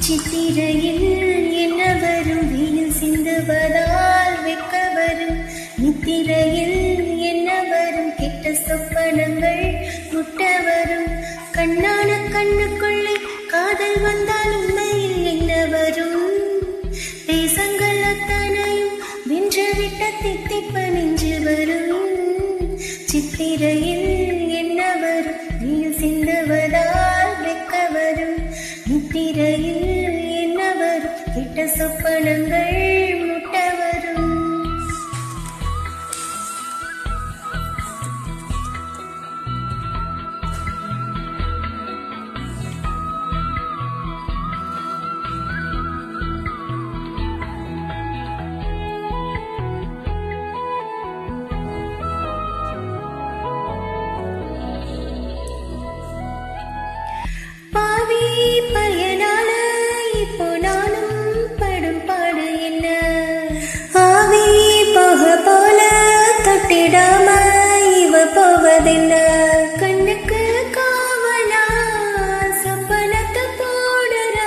சித்திரையில் என்ன வரும் வெயில் சிந்துவதால் வெக்க வரும் நித்திரையில் என்ன வரும் கெட்ட சொப்பனங்கள் முட்ட வரும் கண்ணான கண்ணுக்குள்ளே காதல் வந்தால் உண்மையில் என்ன வரும் தேசங்கள் அத்தனையும் வென்றுவிட்ட தித்திப்ப நெஞ்சு வரும் சித்திரையில் என்ன வரும் வெயில் சிந்துவதால் வெக்க வரும் நித்திரையில் என்ன வரும் கெட்ட சொப்பனங்கள் முட்ட வரும் பாவி பையனால இப்போ நானும் படும் பாடு என்ன ஆவி போக போல தொட்டிடாம இவ போவதென்ன கண்ணுக்கு காவலா சொப்பனத்தை போடுற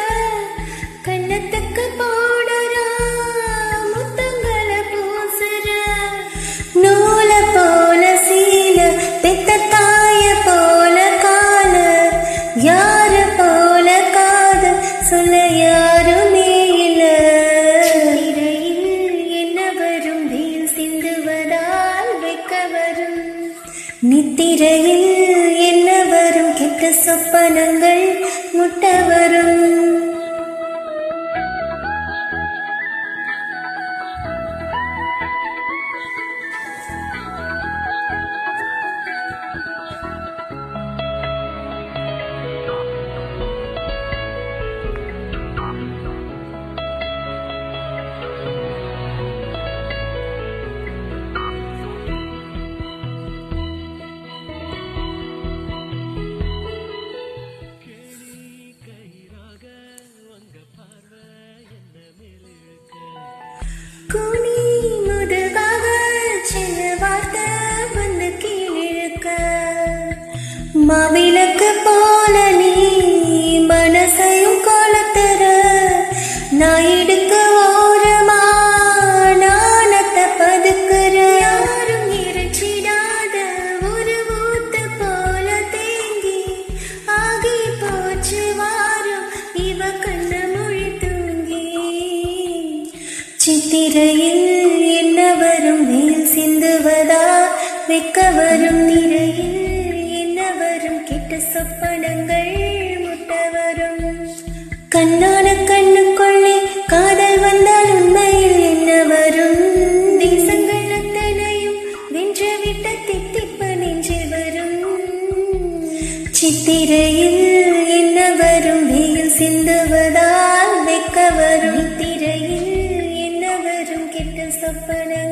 கண்ணத்துக்கு போடுற முத்தங்களை பூசுற நூல போல சீல பெத்த தாய போல கால யார போல காதல் சொல்ல யாருமே இல்ல சித்திரையில் என்ன வரும் வெயில் சிந்துவதால் வெக்க வரும் நித்திரையில் என்ன வரும் கெட்ட சொப்பனங்கள் முட்ட வரும் கூனி முதுகாக சின்ன வார்த்தை வந்து கீழிழுக்க மாவிளக்கு போல நீ மனசையும் கொளுத்துற நான் எடுக்க ஓரமா நாணத்தை பதுக்குற யாரும் இறைச்சிடாத ஒரு ஊத்து போல தேங்கி ஆகி போச்சு வாரம் இவ கண்ண மொழி தூங்கி சித்திரையில் என்ன வரும் வெயில் சிந்துவதா வெக்க வரும் திரையில் என்ன வரும் கெட்ட சொப்பனங்கள் முட்ட வரும் கண்ணான கண்ணுக்குள்ளே காதல் வந்தால் உண்மையில் என்ன வரும் தேசங்கள் அத்தனையும் வென்றுவிட்ட தித்திப்ப நெஞ்சில் வரும் சித்திரையில் என்ன வரும் வெயில் சிந்துவதால் வெக்க வரும் திரையில் என்ன வரும் கெட்ட சொப்பனங்கள்